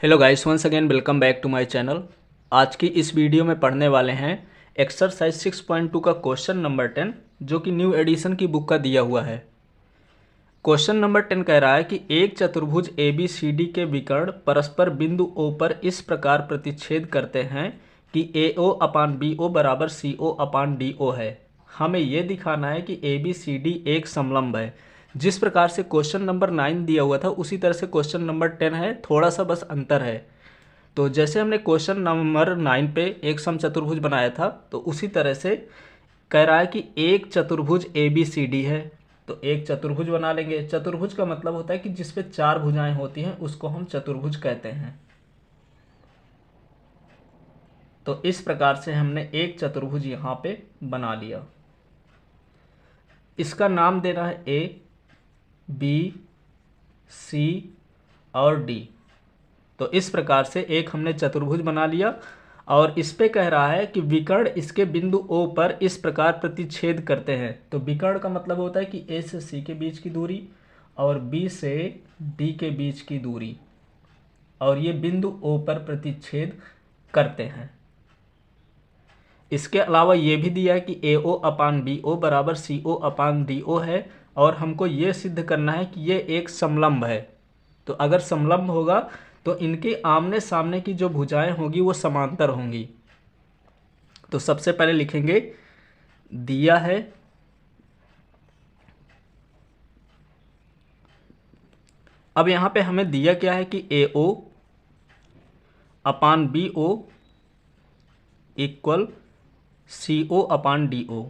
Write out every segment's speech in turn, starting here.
Hello guys, once again welcome back to my channel. आज की इस वीडियो में पढ़ने वाले हैं एक्सरसाइज 6.2 का क्वेश्चन नंबर 10, जो कि न्यू एडिशन की बुक का दिया हुआ है। क्वेश्चन नंबर 10 कह रहा है कि एक चतुर्भुज ए बी सी डी के विकर्ण परस्पर बिंदु O पर इस प्रकार प्रतिच्छेद करते हैं कि AO अपान BO बराबर CO अपान DO है। हमें यह दिखाना है कि ABCD एक समलंब है। जिस प्रकार से क्वेश्चन नंबर 9 दिया हुआ था उसी तरह से क्वेश्चन नंबर 10 है, थोड़ा सा बस अंतर है। तो जैसे हमने क्वेश्चन नंबर 9 पे एक समचतुर्भुज बनाया था, तो उसी तरह से कह रहा है कि एक चतुर्भुज ABCD है। तो एक चतुर्भुज बना लेंगे। चतुर्भुज का मतलब होता है कि जिसपे चार भुजाएं होती हैं उसको हम चतुर्भुज कहते हैं। तो इस प्रकार से हमने एक चतुर्भुज यहां पे बना लिया। इसका नाम देना है A, B, C और D। तो इस प्रकार से एक हमने चतुर्भुज बना लिया और इस पे कह रहा है कि विकर्ण इसके बिंदु O पर इस प्रकार प्रतिच्छेद करते हैं। तो विकर्ण का मतलब होता है कि A से C के बीच की दूरी और B से D के बीच की दूरी, और ये बिंदु O पर प्रतिच्छेद करते हैं। इसके अलावा ये भी दिया है कि AO अपान BO बराबर CO अपान DO है, और हमको ये सिद्ध करना है कि ये एक समलंब है। तो अगर समलंब होगा तो इनके आमने सामने की जो भुजाएं होगी वो समांतर होंगी। तो सबसे पहले लिखेंगे दिया है अब यहां पे हमें दिया क्या है कि AO upon BO equal CO upon DO,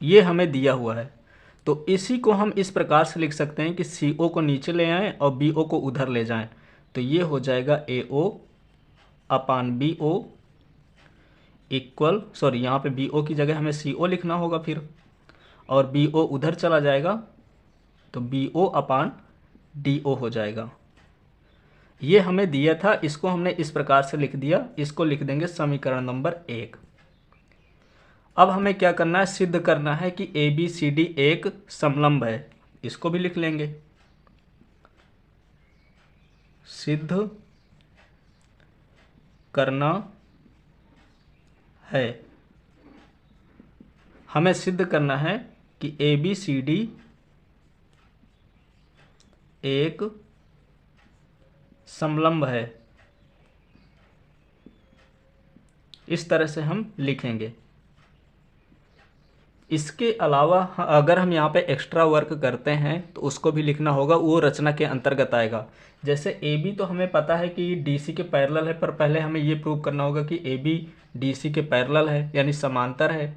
ये हमें दिया हुआ है। तो इसी को हम इस प्रकार से लिख सकते हैं कि CO को नीचे ले आएं और BO को उधर ले जाएं। तो ये हो जाएगा AO अपान BO इक्वल, सॉरी यहाँ पे BO की जगह हमें CO लिखना होगा फिर, और BO उधर चला जाएगा तो BO अपान DO हो जाएगा। ये हमें दिया था, इसको हमने इस प्रकार से लिख दिया। इसको लिख देंगे समीकरण नंबर 1। अब हमें क्या करना है, सिद्ध करना है कि ABCD एक समलंब है। इसको भी लिख लेंगे, सिद्ध करना है। हमें सिद्ध करना है कि ABCD एक समलंब है। इस तरह से हम लिखेंगे। इसके अलावा अगर हम यहाँ पे एक्स्ट्रा वर्क करते हैं तो उसको भी लिखना होगा, वो रचना के अंतर्गत आएगा। जैसे AB तो हमें पता है कि DC के पैरेलल है, पर पहले हमें ये प्रूव करना होगा कि AB DC के पैरेलल है, यानी समांतर है।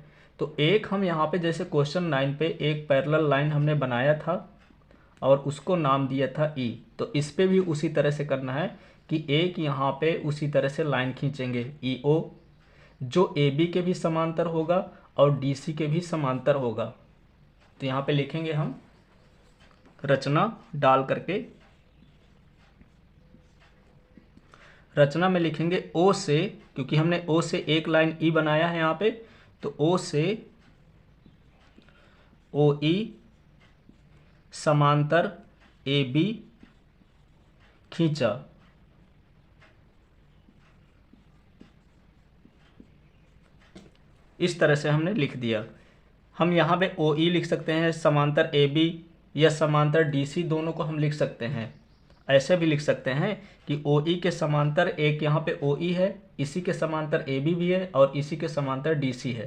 तो एक हम यहाँ पे जैसे क्वेश्चन 9 पे एक पैरेलल लाइन हमने बनाया था और उसको नाम दिया था E। तो इस पे भी उसी तरह से करना है कि एक यहाँ पे उसी तरह से लाइन खींचेंगे EO, जो AB के भी समांतर होगा और DC के भी समांतर होगा। तो यहाँ पे लिखेंगे हम रचना डाल करके, रचना में लिखेंगे O से, क्योंकि हमने O से एक लाइन E बनाया है यहाँ पे, तो O से OE समांतर AB खींचा। इस तरह से हमने लिख दिया। हम यहाँ पे OE लिख सकते हैं, समांतर AB या समांतर DC, दोनों को हम लिख सकते हैं। ऐसे भी लिख सकते हैं कि OE के समांतर एक यहाँ पे OE है, इसी के समांतर AB भी है और इसी के समांतर DC है।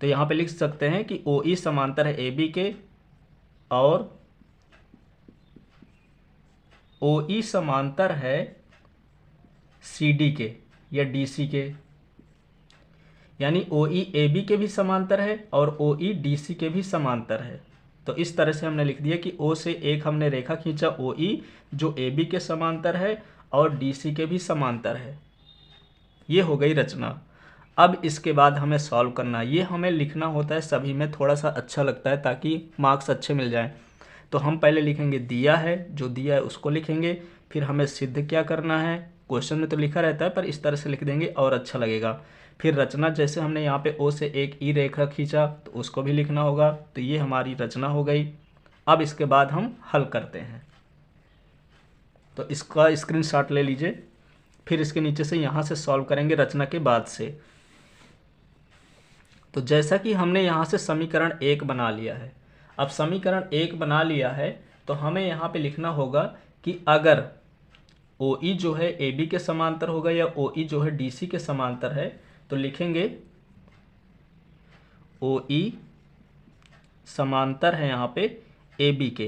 तो यहाँ पे लिख सकते हैं कि OE समांतर है AB के और OE समांतर है CD के या DC के, यानी OE AB के भी समांतर है और OE DC के भी समांतर है। तो इस तरह से हमने लिख दिया कि O से एक हमने रेखा खींचा OE, जो AB के समांतर है और DC के भी समांतर है। ये हो गई रचना। अब इसके बाद हमें सॉल्व करना, ये हमें लिखना होता है सभी में, थोड़ा सा अच्छा लगता है ताकि मार्क्स अच्छे मिल जाएं। तो हम पहले लिखेंगे दिया है, जो दिया है उसको लिखेंगे, फिर हमें सिद्ध क्या करना है, क्वेश्चन में तो लिखा रहता है पर इस तरह से लिख देंगे और अच्छा लगेगा। फिर रचना, जैसे हमने यहाँ पे O से एक E रेखा खींचा तो उसको भी लिखना होगा। तो ये हमारी रचना हो गई। अब इसके बाद हम हल करते हैं। तो इसका स्क्रीनशॉट ले लीजिए, फिर इसके नीचे से यहाँ से सॉल्व करेंगे रचना के बाद से। तो जैसा कि हमने यहाँ से समीकरण 1 बना लिया है, अब समीकरण 1 बना लिया है तो हमें यहाँ पे लिखना होगा कि अगर OE जो है AB के समांतर होगा या OE जो है DC के समांतर है, तो लिखेंगे OE समांतर है यहाँ पे AB के।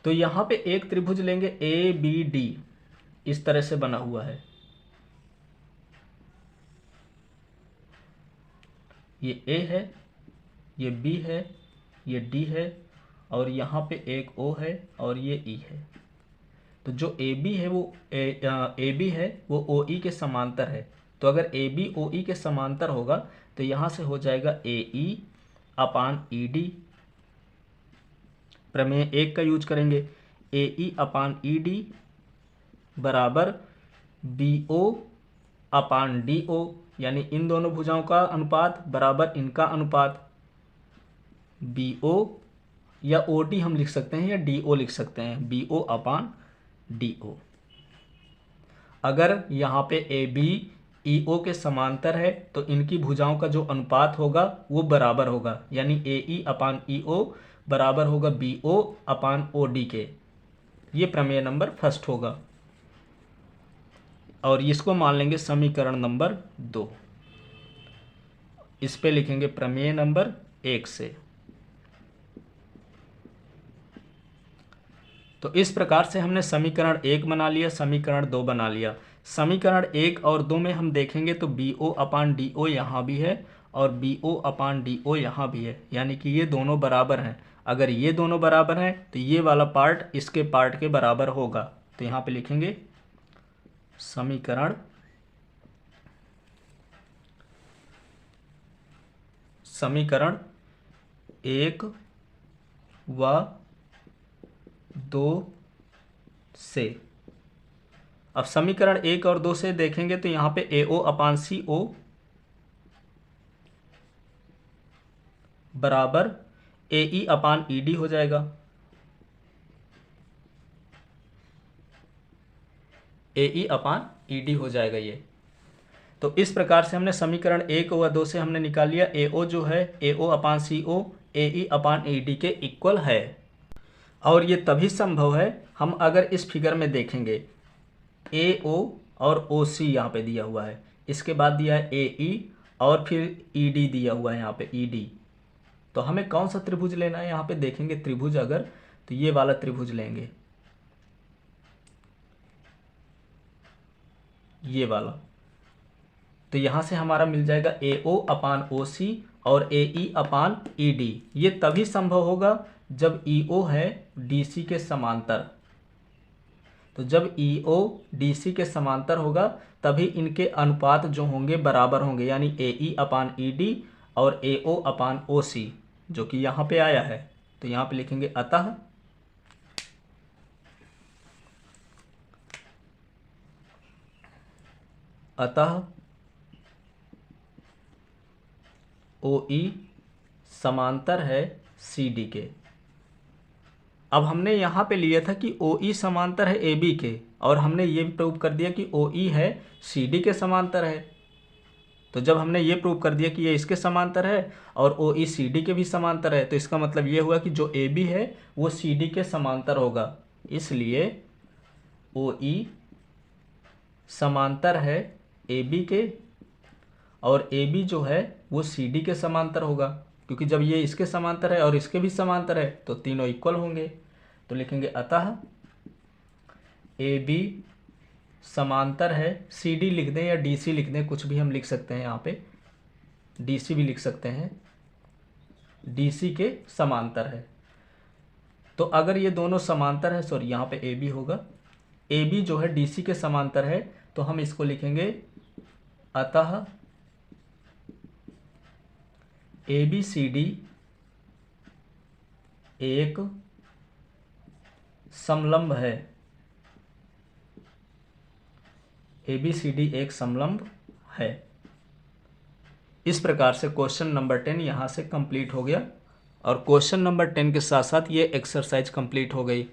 तो यहाँ पे एक त्रिभुज लेंगे ABD, इस तरह से बना हुआ है। ये A है, ये B है, ये D है और यहाँ पे एक O है और ये E है। तो जो AB है वो AB है वो OE के समांतर है। तो अगर AB OE के समांतर होगा तो यहाँ से हो जाएगा AE अपान ED। प्रमेय 1 का यूज करेंगे, AE अपान ED बराबर BO अपान DO, यानी इन दोनों भुजाओं का अनुपात बराबर इनका अनुपात। BO या OD हम लिख सकते हैं या DO लिख सकते हैं, BO अपान DO। अगर यहाँ पे AB EO के समांतर है तो इनकी भुजाओं का जो अनुपात होगा वो बराबर होगा, यानी AE अपान EO बराबर होगा BO अपान OD के। ये प्रमेय नंबर फर्स्ट होगा और इसको मान लेंगे समीकरण नंबर 2। इस पे लिखेंगे प्रमेय नंबर 1 से। तो इस प्रकार से हमने समीकरण 1 बना लिया, समीकरण 2 बना लिया। समीकरण 1 और 2 में हम देखेंगे तो BO अपान DO यहाँ भी है और BO अपान DO यहाँ भी है, यानी कि ये दोनों बराबर हैं। अगर ये दोनों बराबर हैं तो ये वाला पार्ट इसके पार्ट के बराबर होगा। तो यहाँ पे लिखेंगे समीकरण 1 व 2 से। अब समीकरण 1 और 2 से देखेंगे तो यहाँ पे AO अपान CO बराबर AE अपान ED हो जाएगा। AE अपान ED हो जाएगा ये। तो इस प्रकार से हमने समीकरण 1 व 2 से हमने निकाल लिया AO जो है AO अपान CO AE अपान ED के इक्वल है। और ये तभी संभव है हम अगर इस फिगर में देखेंगे AO और OC यहाँ पे दिया हुआ है, इसके बाद दिया है AE और फिर ED दिया हुआ है यहाँ पे ED। तो हमें कौन सा त्रिभुज लेना है, यहाँ पे देखेंगे त्रिभुज अगर, तो ये वाला त्रिभुज लेंगे, ये वाला। तो यहाँ से हमारा मिल जाएगा AO अपान OC और AE अपान ED। ये तभी संभव होगा जब EO है DC के समांतर। तो जब EO DC के समांतर होगा तभी इनके अनुपात जो होंगे बराबर होंगे, यानी AE अपान ED और AO अपान OC, जो कि यहाँ पे आया है। तो यहाँ पे लिखेंगे अतः OE समांतर है CD के। अब हमने यहाँ पे लिया था कि OE समांतर है AB के, और हमने ये भी प्रूव कर दिया कि OE है CD के समांतर है। तो जब हमने ये प्रूव कर दिया कि ये इसके समांतर है और OE CD के भी समांतर है, तो इसका मतलब ये हुआ कि जो AB है वो CD के समांतर होगा। इसलिए OE समांतर है AB के और AB जो है वो CD के समांतर होगा, क्योंकि जब ये इसके समांतर है और इसके भी समांतर है तो तीनों इक्वल होंगे। तो लिखेंगे अतः AB समांतर है, CD लिख दें या DC लिख दें, कुछ भी हम लिख सकते हैं, यहाँ पे DC भी लिख सकते हैं, DC के समांतर है। तो अगर ये दोनों समांतर है, सॉरी यहाँ पे AB होगा, AB जो है DC के समांतर है, तो हम इसको लिखेंगे अतः ABCD एक समलंब है। ABCD एक समलंब है। इस प्रकार से क्वेश्चन नंबर 10 यहाँ से कंप्लीट हो गया और क्वेश्चन नंबर 10 के साथ साथ ये एक्सरसाइज कंप्लीट हो गई।